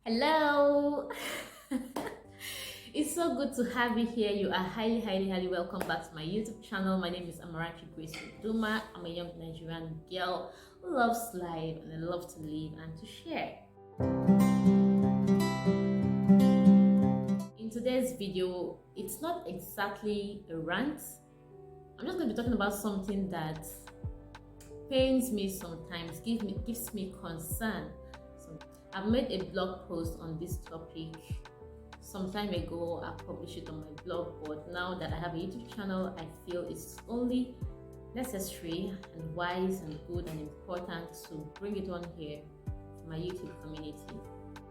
Hello. It's so good to have you here. You are highly welcome back to my YouTube channel. My name is Amarachi Grace Duma. I'm a young Nigerian girl who loves life and I love to live and to share. In today's video, it's not exactly a rant. I'm just going to be talking about something that pains me sometimes, gives me concern. I've made a blog post on this topic some time ago. I published it on my blog, but now that I have a YouTube channel, I feel it's only necessary and wise and good and important to bring it on here to my YouTube community.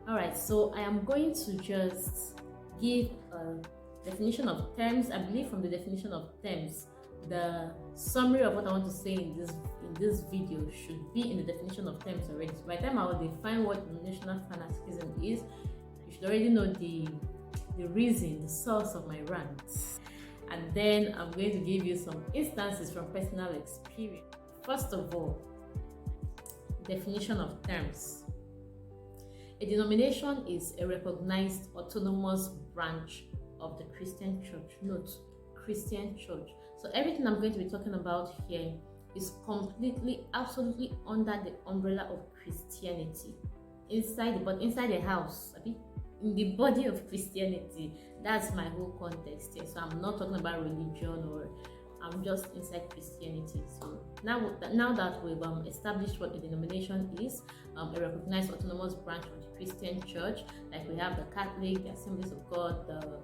Alright, so I am going to just give a definition of terms. I believe from the definition of terms, the summary of what I want to say in this video should be in the definition of terms already. So by the time I will define what denominational fanaticism is, you should already know the reason, the source of my rant. And then I'm going to give you some instances from personal experience. First of all, definition of terms. A denomination is a recognized autonomous branch of the Christian church. Note, Christian church. So everything I'm going to be talking about here is completely, absolutely under the umbrella of Christianity. Inside the house, in the body of Christianity. That's my whole context here. So I'm not talking about religion, or I'm just inside Christianity. So now that we've established what a denomination is, a recognized autonomous branch of the Christian church, like we have the Catholic, the Assemblies of God, the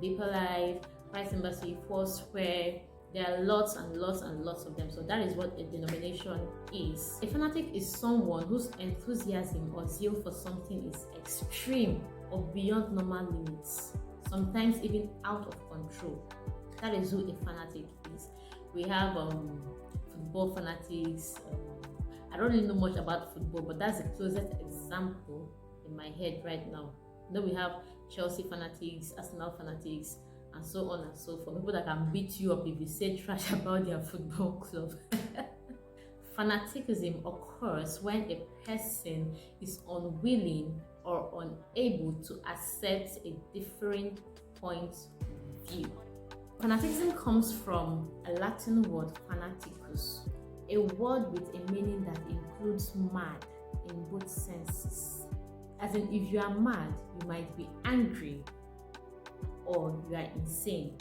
Deeper Life, Christ Embassy, Foursquare. There are lots and lots of them. So that is what a denomination is. A fanatic is someone whose enthusiasm or zeal for something is extreme or beyond normal limits, sometimes even out of control. That is who a fanatic is. We have football fanatics. I don't really know much about football, but that's the closest example in my head right now. Then we have Chelsea fanatics, Arsenal fanatics, and so on and so forth. People that can beat you up if you say trash about their football club. Fanaticism occurs when a person is unwilling or unable to accept a different point of view. Fanaticism comes from a Latin word fanaticus, a word with a meaning that includes mad in both senses. As in, if you are mad, you might be angry or you are insane.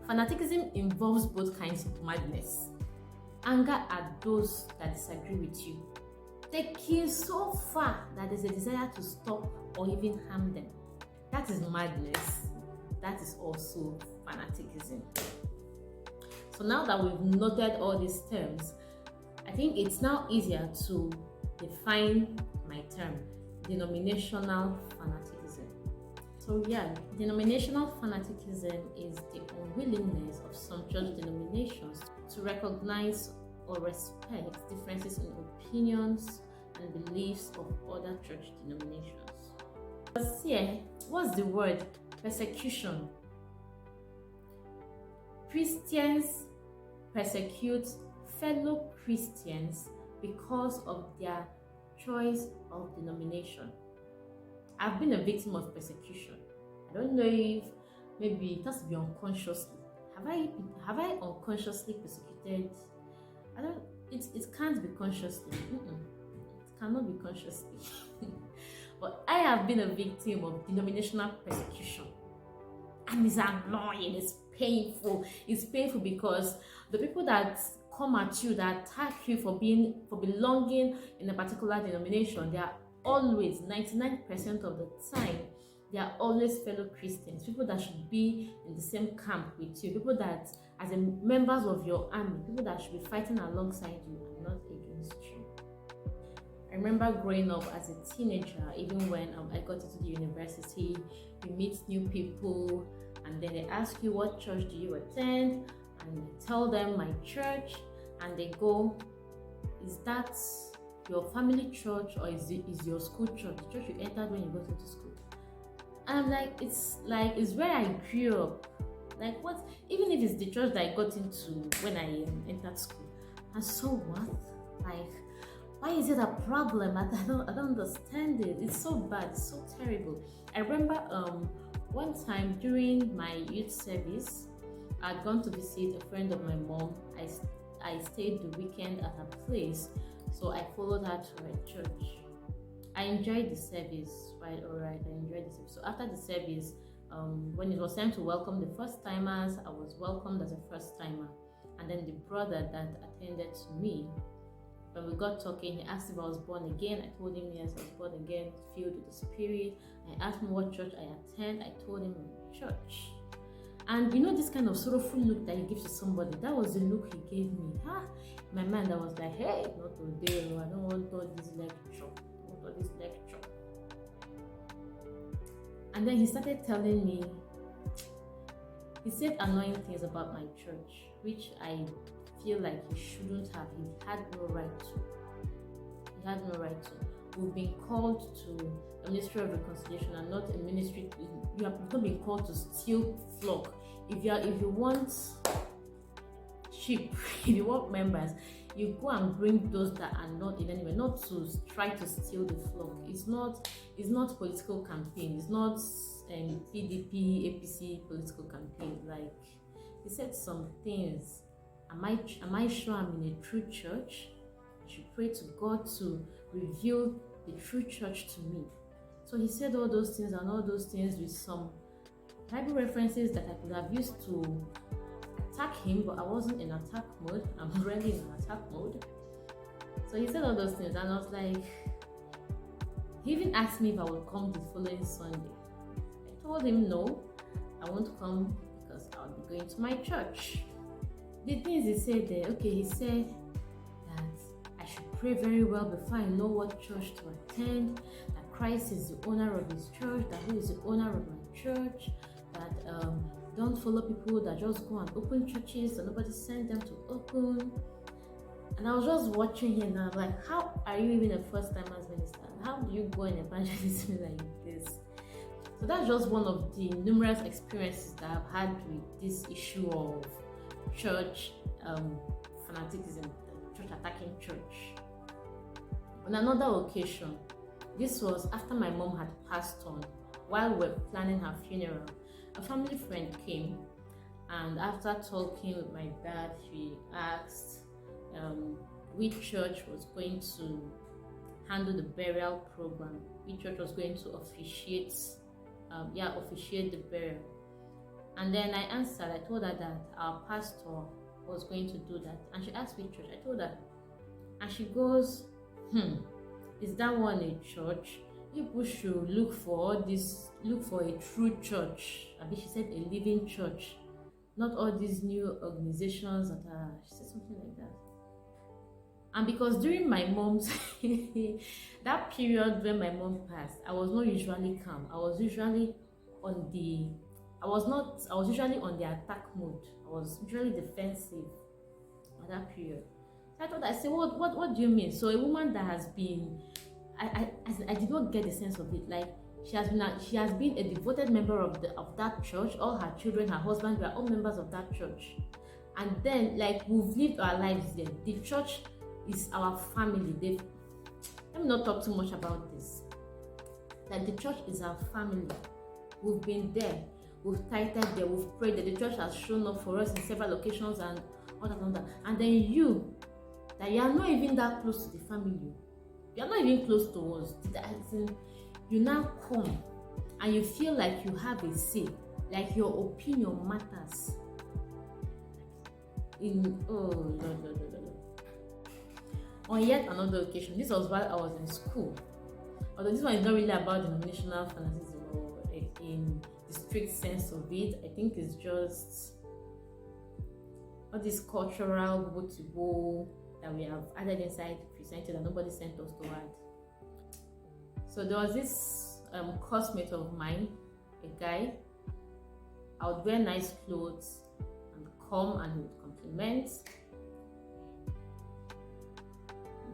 Fanaticism involves both kinds of madness. Anger at those that disagree with you, taking so far that there's a desire to stop or even harm them. That is madness. That is also fanaticism. So now that we've noted all these terms, I think it's now easier to define my term, denominational fanaticism. So yeah, denominational fanaticism is the unwillingness of some church denominations to recognize or respect differences in opinions and beliefs of other church denominations. But here, what's the word? Persecution. Christians persecute fellow Christians because of their choice of denomination. I've been a victim of persecution. I don't know if maybe it has to be unconsciously. Have I unconsciously persecuted? It can't be consciously. It cannot be consciously. But I have been a victim of denominational persecution. And it's annoying, it's painful. It's painful because the people that come at you, that attack you for belonging in a particular denomination, they are always, 99% of the time, they are always fellow Christians, people that should be in the same camp with you, people that, as members of your army, people that should be fighting alongside you and not against you. I remember growing up as a teenager, even when I got into the university, you meet new people, and then they ask you, what church do you attend? And you tell them my church, and they go, is that your family church or is your school church, the church you entered when you got into school? And I'm like, it's where I grew up. Like, what? Even if it's the church that I got into when I entered school. And so what? Like, Why is it a problem? I don't understand it. It's so bad, it's so terrible. I remember one time during my youth service, I'd gone to visit a friend of my mom. I stayed the weekend at her place, so I followed her to her church. I enjoyed the service, right? All right, I enjoyed the service. So after the service, when it was time to welcome the first timers, I was welcomed as a first timer. And then the brother that attended to me, when we got talking, he asked if I was born again. I told him yes, I was born again, filled with the Spirit. I asked him what church I attend. I told him church. And you know this kind of sorrowful look that he gives to somebody, that was the look he gave me. In my mind, I was like, hey, not today, I don't want all this lecture. And then he started telling me, he said annoying things about my church, which I feel like he shouldn't have. He had no right to. He had no right to. We've been called to a ministry of reconciliation and not a ministry. You have not been called to steal flock. If you want sheep, if you want members, you go and bring those that are not in any way, not to try to steal the flock. It's not political campaign. It's not PDP, APC political campaign. Like he said some things. Am I sure I'm in a true church? I should pray to God to reveal the true church to me. So he said all those things with some Bible references that I could have used to attack him, but I wasn't in attack mode. I'm already in attack mode. So he said all those things, and I was like, he even asked me if I would come the following Sunday. I told him no, I won't come because I'll be going to my church. The things he said there, okay, he said that I should pray very well before I know what church to attend, that Christ is the owner of his church, that he is the owner of my church, that don't follow people that just go and open churches that nobody sent them to open. And I was just watching him and I'm like, how are you even a first time as minister? How do you go and evangelize me like this? So that's just one of the numerous experiences that I've had with this issue of church fanaticism, church attacking church. On another occasion, this was after my mom had passed on, while we were planning her funeral, a family friend came, and after talking with my dad, she asked which church was going to handle the burial program, which church was going to officiate the burial. And then I answered, I told her that our pastor was going to do that. And she asked which church. I told her. And she goes, is that one a church? People should look for a true church. I mean, she said a living church. Not all these new organizations that are, she said something like that. And because during my mom's, that period when my mom passed, I was not usually calm. I was usually on the attack mode. I was usually defensive at that period. So I thought, I said, what do you mean? So a woman that has been, I did not get the sense of it. Like she has been a devoted member of that church. All her children, her husband, were all members of that church. And then like we've lived our lives there. The church is our family. Let me not talk too much about this. Like the church is our family. We've been there. We've tithed there, we've prayed that the church has shown up for us in several occasions and all that. And then you are not even that close to the family. You are not even close to us. You now come and you feel like you have a say, like your opinion matters. No. On yet another occasion, this was while I was in school. Although this one is not really about denominational fanaticism or in the strict sense of it. I think it's just all this cultural bobo that we have added inside Christianity that nobody sent us to add. So there was this classmate of mine, a guy. I would wear nice clothes and come and he would compliment.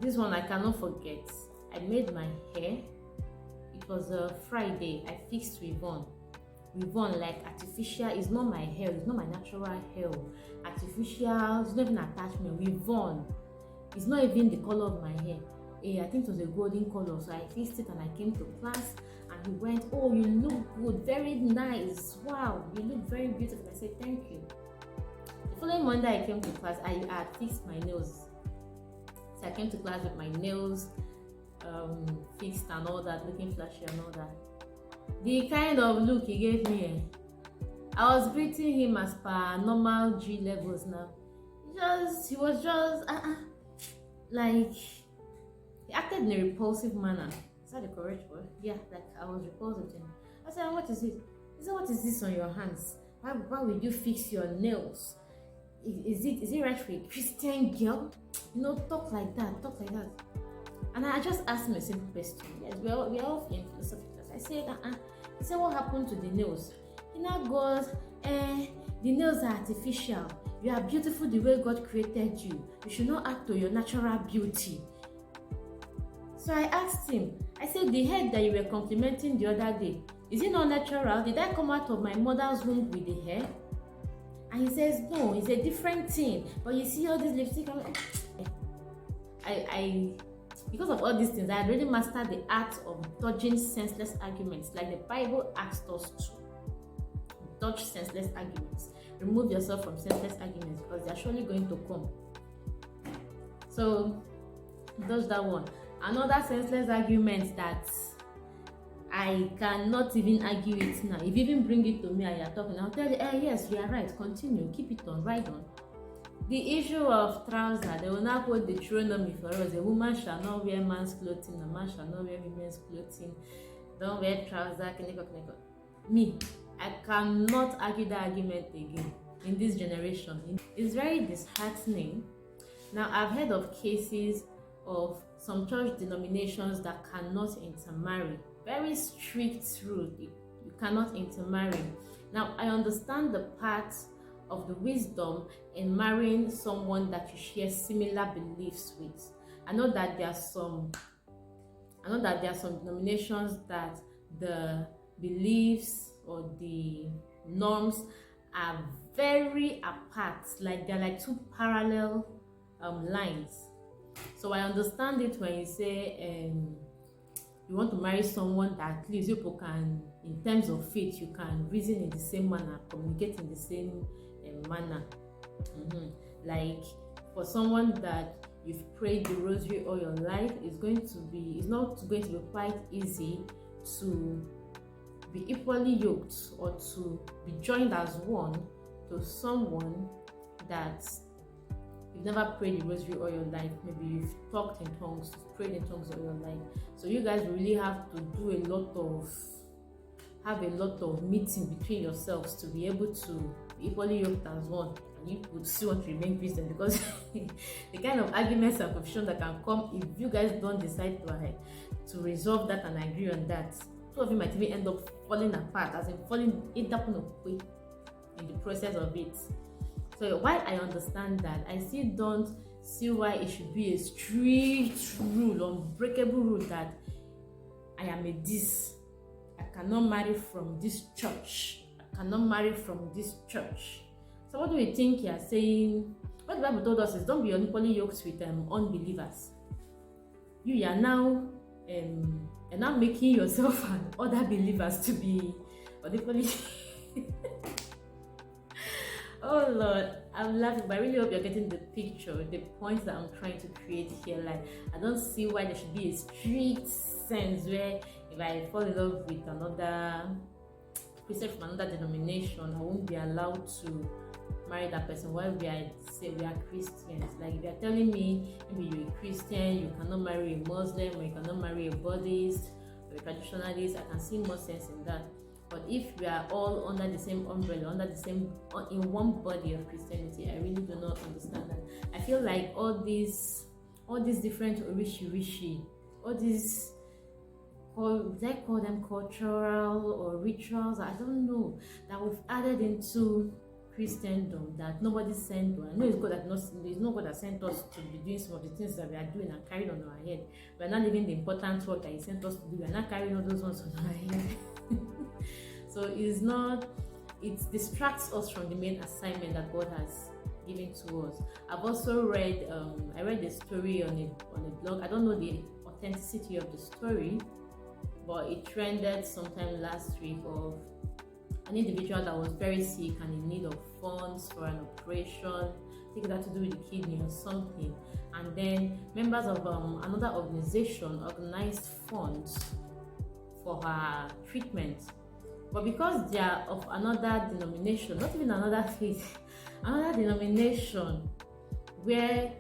This one I cannot forget. I made my hair. It was a Friday. I fixed Rivon like artificial. It's not my hair. It's not my natural hair. Artificial. It's not even attachment. Rivon. It's not even the color of my hair. I think it was a golden color. So I fixed it and I came to class, and he went, "Oh, you look good, very nice. Wow, you look very beautiful." I said, "Thank you." The following Monday I came to class, I had fixed my nails. So I came to class with my nails fixed and all that, looking flashy and all that. The kind of look he gave me, I was greeting him as per normal G levels now. He was just like, he acted in a repulsive manner. Is that the correct word? Yeah, like I was repulsive to him. I said, "What is it?" He said, "What is this on your hands? Why would you fix your nails? Is it right for a Christian girl? Talk like that. And I just asked him a simple question. Yes, we're all in philosophy class. I said, He said, "What happened to the nails?" He now goes, "The nails are artificial. You are beautiful the way God created you. You should not act to your natural beauty." So I asked him, I said, "The head that you were complimenting the other day, is it not natural? Did I come out of my mother's womb with the hair?" And he says, "No, it's a different thing. But you see all this lipstick." Because of all these things, I had already mastered the art of dodging senseless arguments, like the Bible asked us to dodge senseless arguments. Remove yourself from senseless arguments because they are surely going to come. So, dodge that one. Another senseless argument that I cannot even argue it now. If you even bring it to me and you're talking, I'll tell you, yes, you are right. Continue, keep it on, right on. The issue of trousers, they will now quote Deuteronomy for us. A woman shall not wear man's clothing, a man shall not wear women's clothing. Don't wear trousers. Me, I cannot argue that argument again in this generation. It's very disheartening. Now, I've heard of cases of some church denominations that cannot intermarry. Very strict rule. You cannot intermarry. Now, I understand the part of the wisdom in marrying someone that you share similar beliefs with. I know that there are some denominations that the beliefs or the norms are very apart, like they're like two parallel lines. So I understand it when you say you want to marry someone that at least you can, in terms of faith, you can reason in the same manner, communicate in the same manner. Like for someone that you've prayed the rosary all your life, it's not going to be quite easy to be equally yoked or to be joined as one to someone that you've never prayed the rosary all your life. Maybe you've talked in tongues, you've prayed in tongues all your life. So you guys really have to do a lot of meeting between yourselves to be able to be equally yoked as one. And you would still want to remain Christian, because the kind of arguments and confusion that can come if you guys don't decide to resolve that and agree on that, two of you might even end up falling apart, as in falling in the process of it. So while I understand that, I still don't see why it should be a strict rule, unbreakable rule, that I am a this. I cannot marry from this church. I cannot marry from this church. So what do you think you are saying? What the Bible told us is don't be unequally yoked with unbelievers. You are now making yourself and other believers to be unequally. Oh Lord, I'm laughing, but I really hope you're getting the picture, the points that I'm trying to create here. Like, I don't see why there should be a strict sense where if I fall in love with another Christian from another denomination, I won't be allowed to marry that person while we are Christians. Like, if you're telling me maybe you're a Christian, you cannot marry a Muslim, or you cannot marry a Buddhist or a traditionalist, I can see more sense in that. But if we are all under the same umbrella, in one body of Christianity, I really do not understand that. I feel like all these different rishi, all these, would I call them cultural or rituals? I don't know, that we've added into Christendom that nobody sent to. I know it's God that there's no God that sent us to be doing some of the things that we are doing and carrying on our head. We're not living the important work that He sent us to do. We're not carrying all those ones on our head. So it distracts us from the main assignment that God has given to us. I've also read I read the story on a blog. I don't know the authenticity of the story, but it trended sometime last week of an individual that was very sick and in need of funds for an operation. I think it had to do with the kidney or something. And then members of another organization organized funds for her treatment. But because they are of another denomination, not even another faith, another denomination where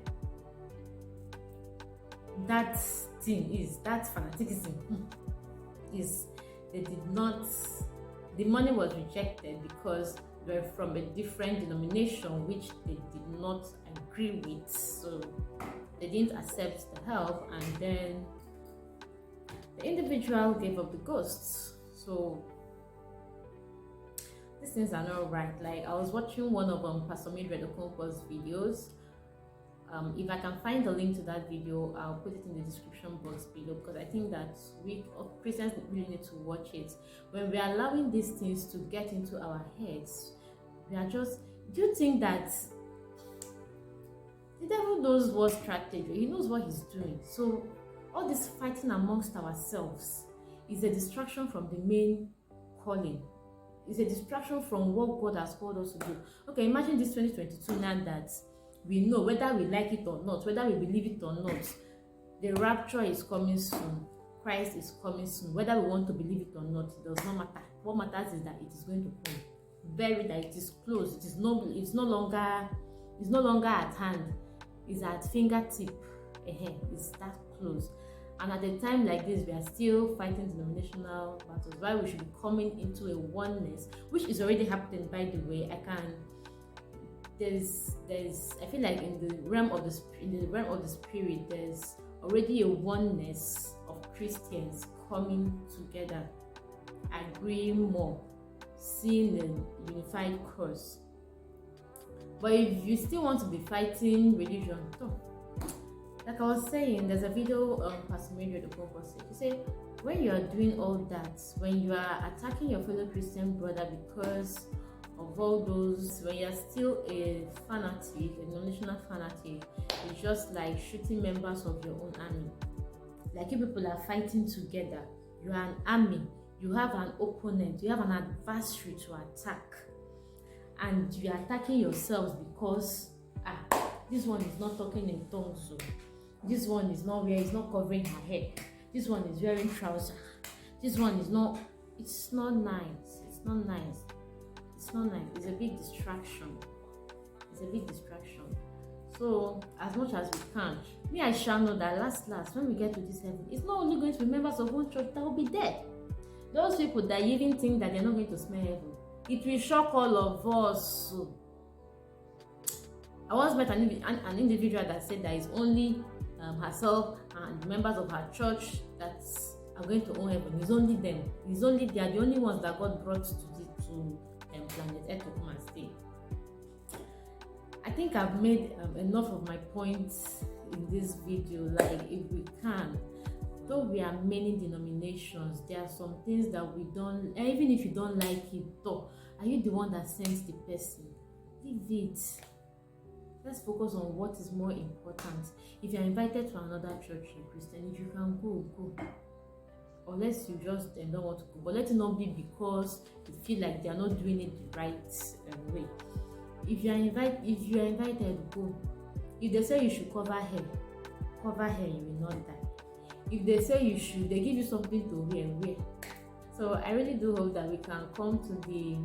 that thing is, that fanaticism is, they did not, the money was rejected because they're from a different denomination which they did not agree with, so they didn't accept the help, and then the individual gave up the ghosts. So these things are not right. Like, I was watching one of Pastor Mildred Okonkwo's videos. If I can find the link to that video, I'll put it in the description box below, because I think that we Christians really need to watch it. When we are allowing these things to get into our heads, we are just, do you think that the devil knows what strategy, he knows what he's doing? So all this fighting amongst ourselves is a distraction from the main calling. It's a distraction from what God has called us to do. Okay, imagine this 2022 now that we know, whether we like it or not, whether we believe it or not, the rapture is coming soon. Christ is coming soon. Whether we want to believe it or not, it does not matter. What matters is that it is going to come. Very, that it is close. It's no longer at hand. It's at fingertip. It's that close. And at a time like this, we are still fighting denominational battles. Why we should be coming into a oneness, which is already happening, by the way. I feel like in the realm of the spirit, there's already a oneness of Christians coming together, agreeing more, seeing a unified cause. But if you still want to be fighting religion, like I was saying, there's a video Pastor Mildred Okonkwo said. She said, when you are doing all that, when you are attacking your fellow Christian brother because of all those, when you're still a fanatic, a denominational fanatic, it's just like shooting members of your own army. Like, you people are fighting together. You are an army. You have an opponent. You have an adversary to attack. And you are attacking yourselves because this one is not talking in tongues. So this one is not covering her head. This one is wearing trousers. This one is not. It's not nice. It's not nice. It's not nice. It's a big distraction. It's a big distraction. So as much as we can, I shall know that last when we get to this heaven, it's not only going to be members of one church that will be there. Those people that even think that they're not going to smell heaven, it will shock all of us. I once met an individual that said that it's only herself and members of her church that are going to own heaven. It's only them. They are the only ones that God brought to planet Earth to come and stay. I think I've made enough of my points in this video. Like, if we can, though we are many denominations, there are some things that we don't, even if you don't like it, though, are you the one that sends the person? Leave it. Let's focus on what is more important. If you're invited to another church, you're Christian, if you can go. Unless you just don't want to go. But let it not be because you feel like they are not doing it the right way. If you are invited, go. If they say you should cover hair, you will not die. If they say they give you something to wear. So I really do hope that we can come to the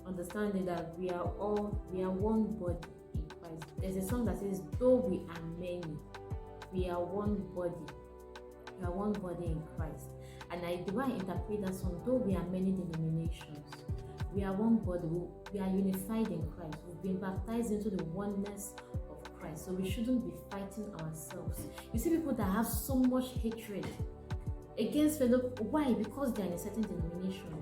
understanding that we are one body in Christ. There's a song that says, though we are many, we are one body. We are one body in Christ. And the way I interpret that song, though we are many denominations, we are one body. We are unified in Christ. We've been baptized into the oneness of Christ. So we shouldn't be fighting ourselves. You see people that have so much hatred against fellow. Why? Because they are in a certain denomination.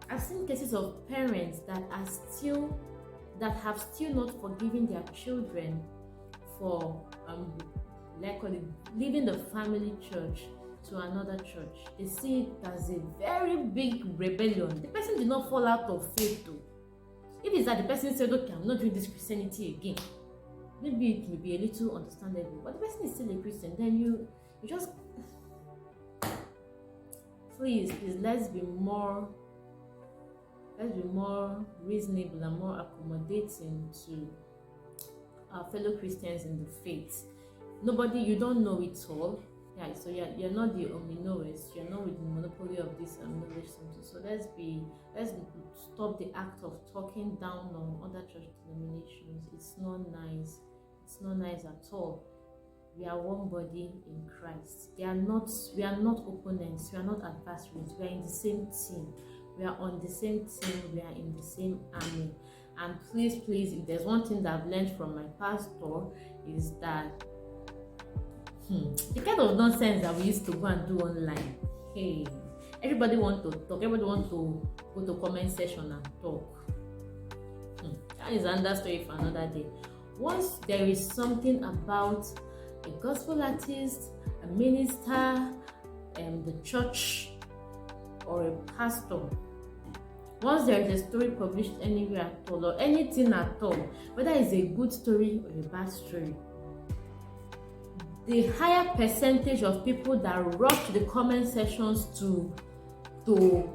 I've seen cases of parents that have still not forgiven their children for leaving the family church to another church. They see it as a very big rebellion. The person did not fall out of faith though. If it's that the person said, okay, I'm not doing this Christianity again, maybe it may be a little understandable, but the person is still a Christian, then you just, please, let's be more reasonable and more accommodating to our fellow Christians in the faith. You don't know it all. Yeah, so you're not the omnivores, you're not with the monopoly of this knowledge center. So let's stop the act of talking down on other church denominations. It's not nice. It's not nice at all. We are one body in Christ. We are not opponents, we are not adversaries, we are in the same team. We are on the same team, we are in the same army. And please, if there's one thing that I've learned from my pastor, is that the kind of nonsense that we used to go and do online. Hey, everybody want to talk, everybody want to go to comment section and talk. That is another story for another day. Once there is something about a gospel artist, a minister, the church, or a pastor, once there is a story published anywhere at all, or anything at all, whether it's a good story or a bad story, the higher percentage of people that rush to the comment sections to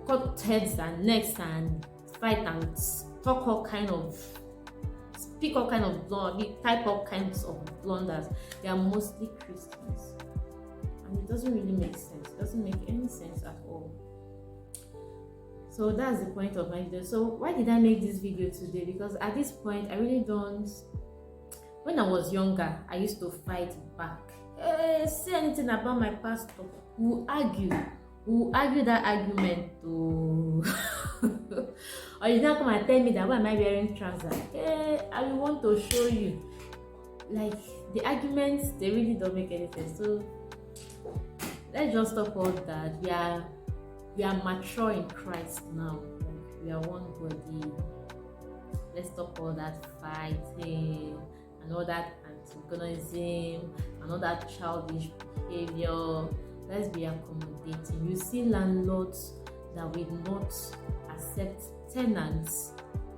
cut heads and necks and fight and speak all kinds of type all kinds of blunders, they are mostly Christians, and it doesn't really make sense. It doesn't make any sense at all. So that's the point of my video. So why did I make this video today? Because at this point I really don't. When I was younger, I used to fight back. Say anything about my pastor, we'll argue that argument to or you now come and tell me that why am I wearing trousers? I will want to show you. Like, the arguments, they really don't make any sense. So let's just stop all that. We are mature in Christ now. Like, we are one body. Let's stop all that fighting and all that antagonism and all that childish behavior. Let's be accommodating. You see landlords that will not accept tenants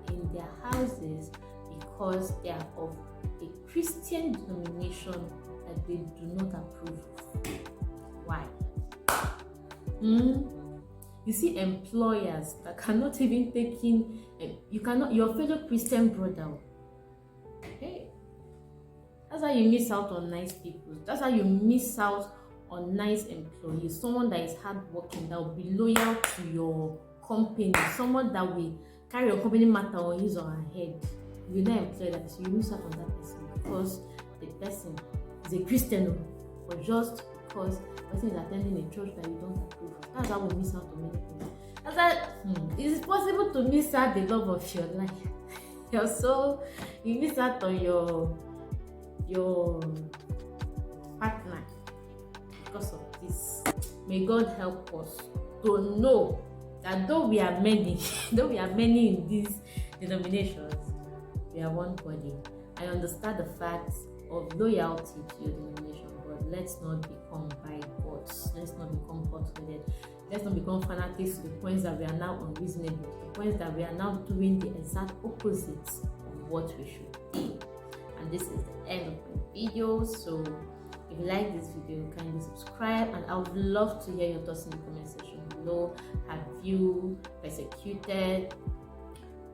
in their houses because they are of a Christian denomination that they do not approve of. Why? You see employers that cannot even take in, your fellow Christian brother. Hey, that's how you miss out on nice people. That's how you miss out on nice employees. Someone that is hardworking, that will be loyal to your company, someone that will carry your company matter on his or her head. You will not employ that, so you miss out on that person because the person is a Christian, or just because the person is attending a church that you don't approve of. That's how we miss out on many things. That's that. It is possible to miss out the love of your life, your soul. You miss out on your partner because of this. May God help us to know that though we are many in these denominations, we are one body. I understand the facts of loyalty to your denomination, but let's not become bigots. Let's not become hot-headed. Let's not become fanatics to the points that we are now unreasonable, to the points that we are now doing the exact opposite of what we should be. And this is the end of my video. So if you like this video, kindly subscribe, and I would love to hear your thoughts in the comment section below. Have you persecuted?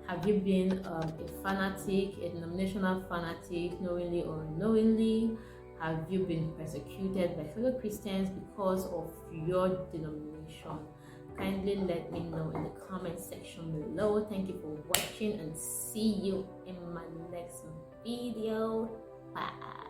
Have you been a fanatic, a denominational fanatic, knowingly or unknowingly? Have you been persecuted by fellow Christians because of your denomination? Kindly let me know in the comment section below. Thank you for watching, and see you in my next video. Bye.